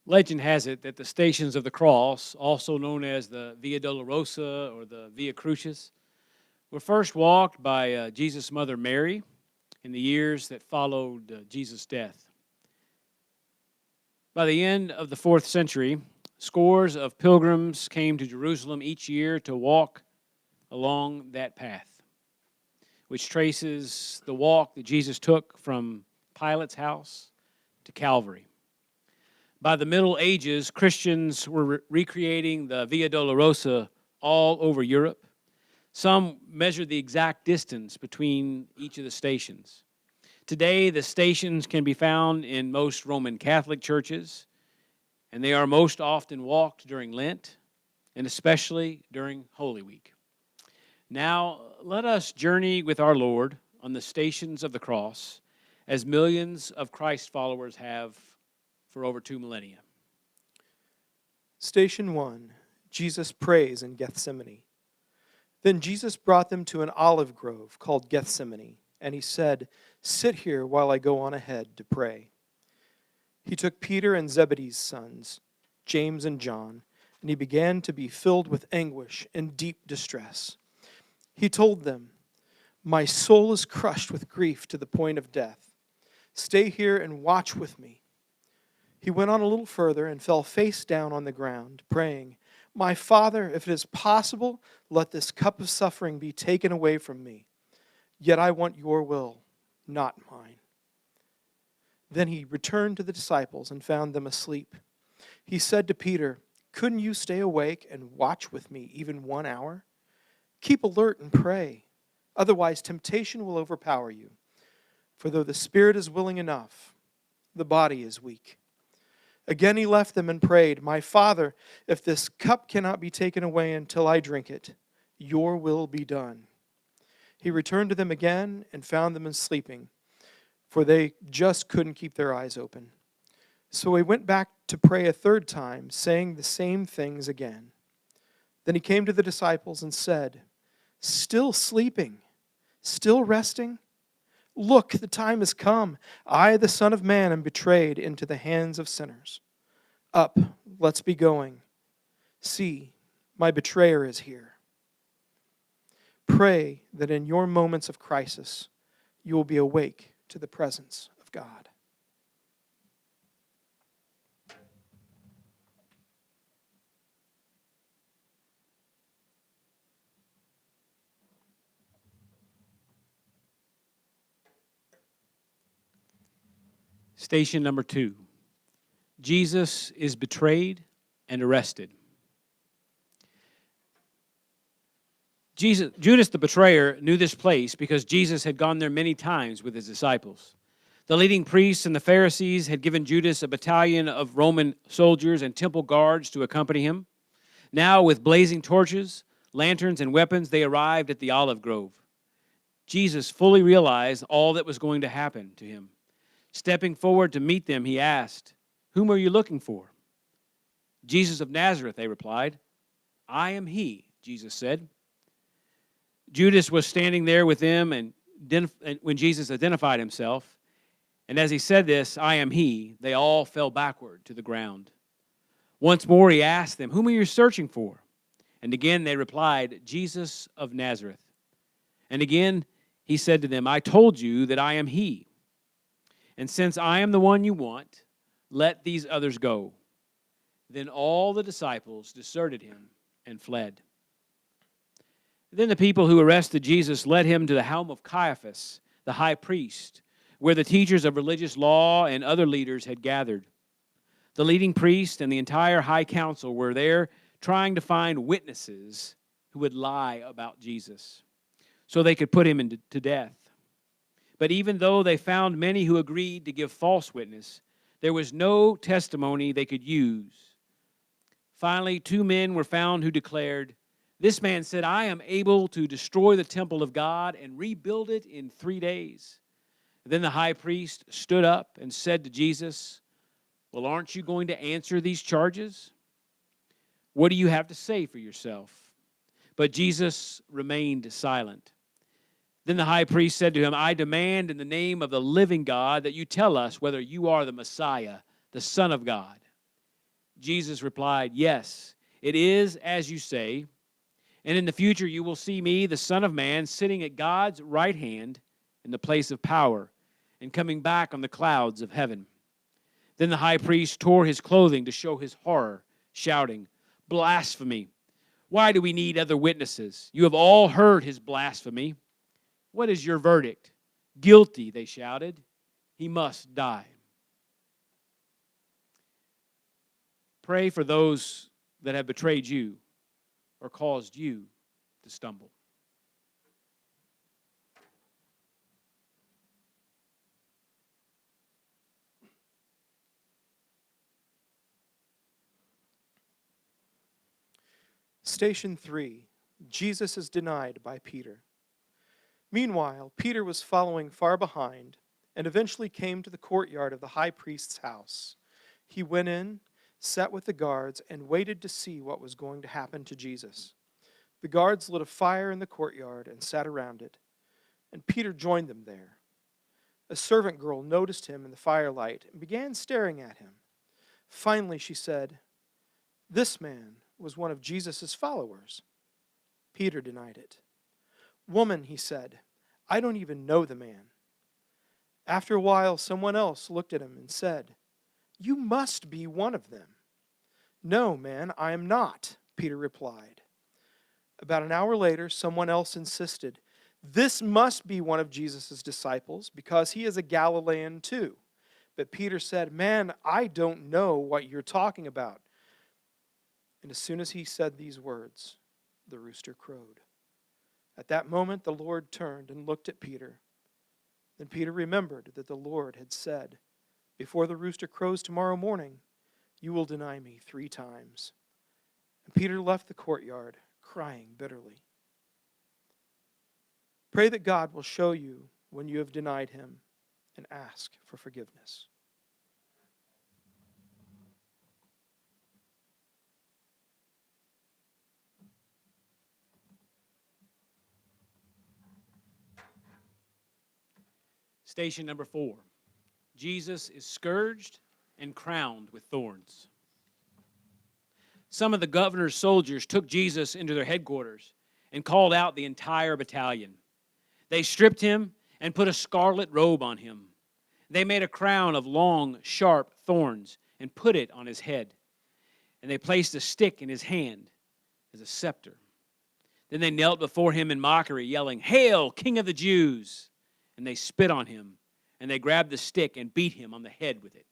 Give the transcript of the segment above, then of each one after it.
Legend has it that the Stations of the Cross, also known as the Via Dolorosa or the Via Crucis, were first walked by Jesus' mother Mary in the years that followed Jesus' death. By the end of the 4th century, scores of pilgrims came to Jerusalem each year to walk along that path, which traces the walk that Jesus took from Pilate's house to Calvary. By the Middle Ages, Christians were recreating the Via Dolorosa all over Europe. Some measured the exact distance between each of the stations. Today, the stations can be found in most Roman Catholic churches, and they are most often walked during Lent, and especially during Holy Week. Now, let us journey with our Lord on the stations of the cross, as millions of Christ followers have for over 2 millennia. Station 1, Jesus prays in Gethsemane. Then Jesus brought them to an olive grove called Gethsemane, and he said, "Sit here while I go on ahead to pray." He took Peter and Zebedee's sons, James and John, and he began to be filled with anguish and deep distress. He told them, "My soul is crushed with grief to the point of death. Stay here and watch with me." He went on a little further and fell face down on the ground, praying, "My Father, if it is possible, let this cup of suffering be taken away from me. Yet I want your will, not mine." Then he returned to the disciples and found them asleep. He said to Peter, "Couldn't you stay awake and watch with me even 1 hour? Keep alert and pray. Otherwise, temptation will overpower you. For though the spirit is willing enough, the body is weak." Again he left them and prayed, "My Father, if this cup cannot be taken away until I drink it, your will be done." He returned to them again and found them sleeping, for they just couldn't keep their eyes open. So he went back to pray a third time, saying the same things again. Then he came to the disciples and said, "Still sleeping? Still resting? Look, the time has come. I, the Son of Man, am betrayed into the hands of sinners. Up, let's be going. See, my betrayer is here." Pray that in your moments of crisis, you will be awake to the presence of God. Station number 2. Jesus is betrayed and arrested. Judas the betrayer knew this place because Jesus had gone there many times with his disciples. The leading priests and the Pharisees had given Judas a battalion of Roman soldiers and temple guards to accompany him. Now, with blazing torches, lanterns, and weapons, they arrived at the olive grove. Jesus fully realized all that was going to happen to him. Stepping forward to meet them, he asked, "Whom are you looking for?" "Jesus of Nazareth," they replied. "I am he," Jesus said. Judas was standing there with them and when Jesus identified himself. And as he said this, "I am he," they all fell backward to the ground. Once more he asked them, "Whom are you searching for?" And again they replied, "Jesus of Nazareth." And again he said to them, "I told you that I am he. And since I am the one you want, let these others go." Then all the disciples deserted him and fled. Then the people who arrested Jesus led him to the home of Caiaphas, the high priest, where the teachers of religious law and other leaders had gathered. The leading priest and the entire high council were there trying to find witnesses who would lie about Jesus so they could put him to death. But even though they found many who agreed to give false witness, there was no testimony they could use. Finally, 2 men were found who declared, "This man said, I am able to destroy the temple of God and rebuild it in 3 days." Then the high priest stood up and said to Jesus, "Well, aren't you going to answer these charges? What do you have to say for yourself?" But Jesus remained silent. Then the high priest said to him, "I demand in the name of the living God that you tell us whether you are the Messiah, the Son of God." Jesus replied, "Yes, it is as you say. And in the future you will see me, the Son of Man, sitting at God's right hand in the place of power and coming back on the clouds of heaven." Then the high priest tore his clothing to show his horror, shouting, "Blasphemy! Why do we need other witnesses? You have all heard his blasphemy. What is your verdict?" "Guilty," they shouted. "He must die." Pray for those that have betrayed you or caused you to stumble. Station 3. Jesus is denied by Peter. Meanwhile, Peter was following far behind and eventually came to the courtyard of the high priest's house. He went in, sat with the guards, and waited to see what was going to happen to Jesus. The guards lit a fire in the courtyard and sat around it, and Peter joined them there. A servant girl noticed him in the firelight and began staring at him. Finally, she said, "This man was one of Jesus' followers." Peter denied it. "Woman," he said, "I don't even know the man." After a while, someone else looked at him and said, "You must be one of them." "No, man, I am not," Peter replied. About an hour later, someone else insisted, "This must be one of Jesus' disciples because he is a Galilean too." But Peter said, "Man, I don't know what you're talking about." And as soon as he said these words, the rooster crowed. At that moment, the Lord turned and looked at Peter. Then Peter remembered that the Lord had said, "Before the rooster crows tomorrow morning, you will deny me 3 times." And Peter left the courtyard, crying bitterly. Pray that God will show you when you have denied him and ask for forgiveness. Station number 4. Jesus is scourged and crowned with thorns. Some of the governor's soldiers took Jesus into their headquarters and called out the entire battalion. They stripped him and put a scarlet robe on him. They made a crown of long, sharp thorns and put it on his head. And they placed a stick in his hand as a scepter. Then they knelt before him in mockery, yelling, "Hail, King of the Jews!" And they spit on him, and they grabbed the stick and beat him on the head with it.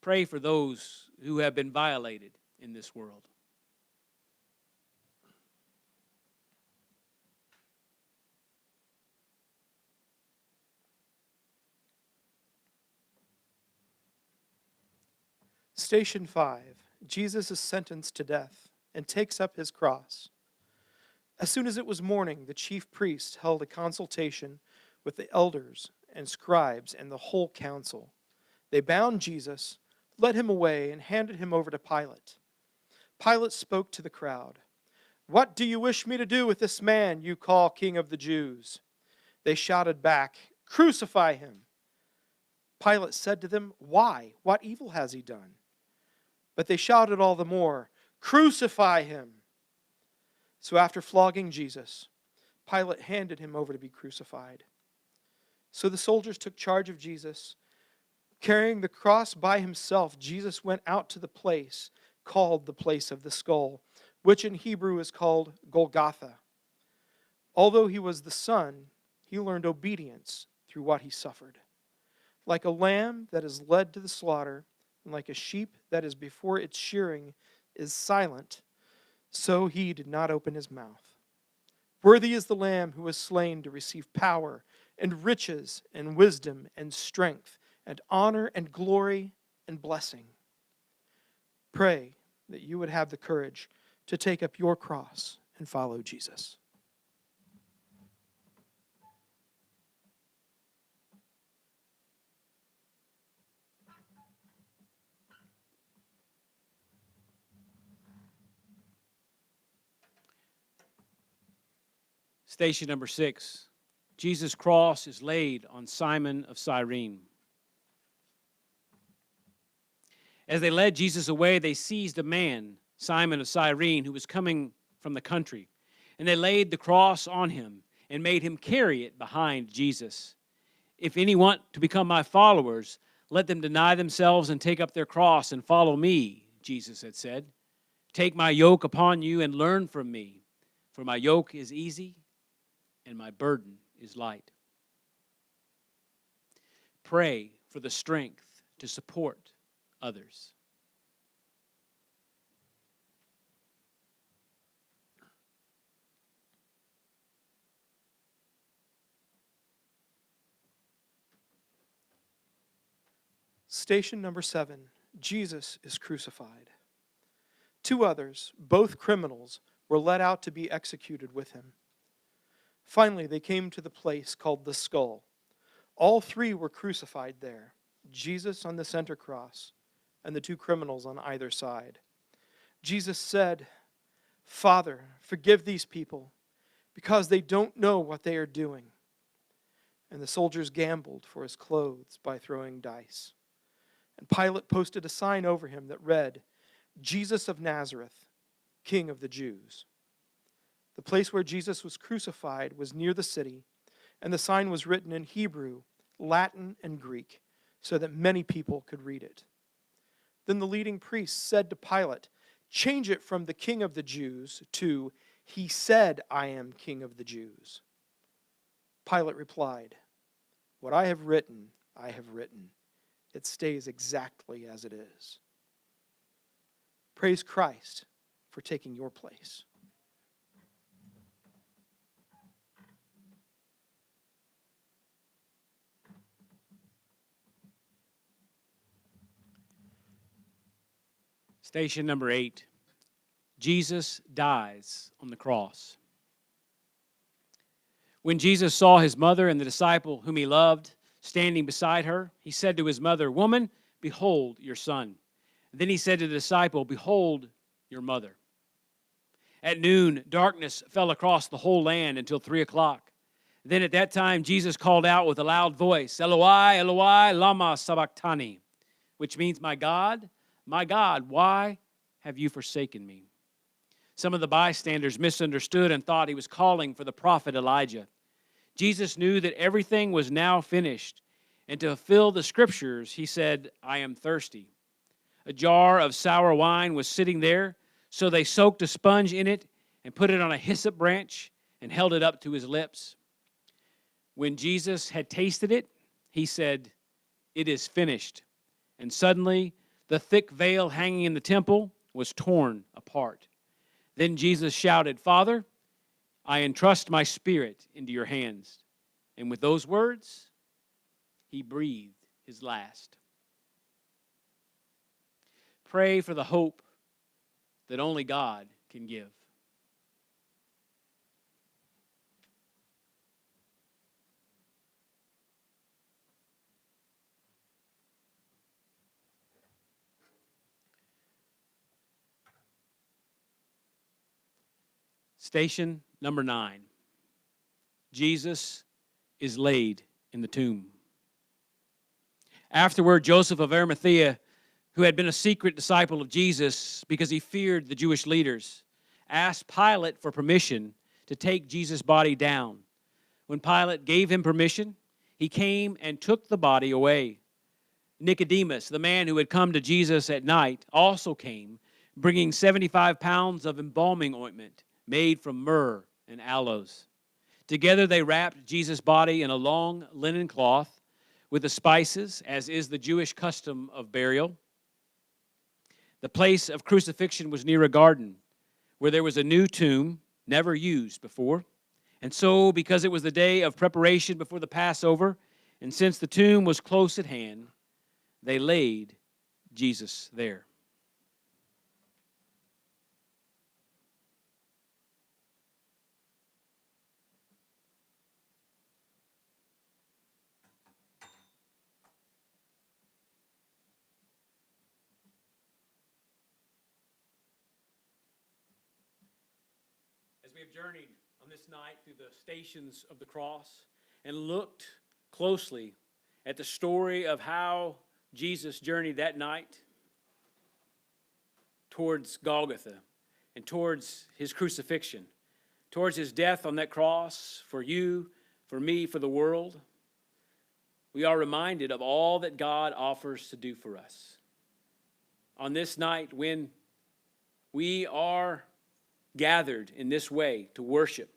Pray for those who have been violated in this world. Station 5. Jesus is sentenced to death and takes up his cross. As soon as it was morning, the chief priests held a consultation with the elders and scribes and the whole council. They bound Jesus, led him away, and handed him over to Pilate. Pilate spoke to the crowd. "What do you wish me to do with this man you call King of the Jews?" They shouted back, "Crucify him." Pilate said to them, "Why? What evil has he done?" But they shouted all the more, "Crucify him." So after flogging Jesus, Pilate handed him over to be crucified. So the soldiers took charge of Jesus. Carrying the cross by himself, Jesus went out to the place called the place of the skull, which in Hebrew is called Golgotha. Although he was the Son, he learned obedience through what he suffered. Like a lamb that is led to the slaughter, and like a sheep that is before its shearing is silent, so he did not open his mouth. Worthy is the Lamb who was slain to receive power and riches and wisdom and strength and honor and glory and blessing. Pray that you would have the courage to take up your cross and follow Jesus. Station number 6. Jesus' cross is laid on Simon of Cyrene. As they led Jesus away, they seized a man, Simon of Cyrene, who was coming from the country, and they laid the cross on him and made him carry it behind Jesus. If any want to become my followers, let them deny themselves and take up their cross and follow me, Jesus had said. Take my yoke upon you and learn from me, for my yoke is easy and my burden is light. Pray for the strength to support others. Station number 7, Jesus is crucified. 2 others, both criminals, were led out to be executed with him. Finally, they came to the place called the Skull. All 3 were crucified there, Jesus on the center cross and the 2 criminals on either side. Jesus said, "Father, forgive these people, because they don't know what they are doing." And the soldiers gambled for his clothes by throwing dice. And Pilate posted a sign over him that read, "Jesus of Nazareth, King of the Jews." The place where Jesus was crucified was near the city, and the sign was written in Hebrew, Latin, and Greek, so that many people could read it. Then the leading priests said to Pilate, "Change it from the King of the Jews to, 'He said, I am King of the Jews.'" Pilate replied, "What I have written, I have written. It stays exactly as it is." Praise Christ for taking your place. Station number 8. Jesus dies on the cross. When Jesus saw his mother and the disciple whom he loved standing beside her, he said to his mother, "Woman, behold your son." Then he said to the disciple, "Behold your mother." At noon, darkness fell across the whole land until 3 o'clock. Then at that time, Jesus called out with a loud voice, "Eloi, Eloi, lama sabachthani," which means, my God, why have you forsaken me?" Some of the bystanders misunderstood and thought he was calling for the prophet Elijah. Jesus knew that everything was now finished, and to fulfill the scriptures, he said, "I am thirsty." A jar of sour wine was sitting there, so they soaked a sponge in it and put it on a hyssop branch and held it up to his lips. When Jesus had tasted it, he said, "It is finished." And suddenly, the thick veil hanging in the temple was torn apart. Then Jesus shouted, "Father, I entrust my spirit into your hands." And with those words, he breathed his last. Pray for the hope that only God can give. Station number 9. Jesus is laid in the tomb. Afterward, Joseph of Arimathea, who had been a secret disciple of Jesus because he feared the Jewish leaders, asked Pilate for permission to take Jesus' body down. When Pilate gave him permission, he came and took the body away. Nicodemus, the man who had come to Jesus at night, also came, bringing 75 pounds of embalming ointment made from myrrh and aloes. Together they wrapped Jesus' body in a long linen cloth with the spices, as is the Jewish custom of burial. The place of crucifixion was near a garden where there was a new tomb, never used before. And so, because it was the day of preparation before the Passover, and since the tomb was close at hand, they laid Jesus there. As we have journeyed on this night through the stations of the cross and looked closely at the story of how Jesus journeyed that night, towards Golgotha and towards his crucifixion, towards his death on that cross for you, for me, for the world, we are reminded of all that God offers to do for us. On this night when we are gathered in this way to worship,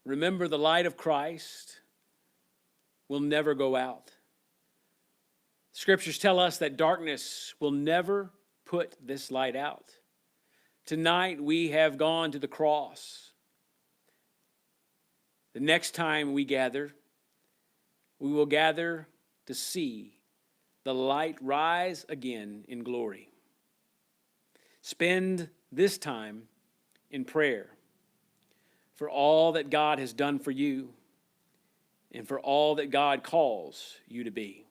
remember the light of Christ will never go out. Scriptures tell us that darkness will never put this light out. Tonight we have gone to the cross. The next time we gather, we will gather to see the light rise again in glory. Spend this time in prayer for all that God has done for you and for all that God calls you to be.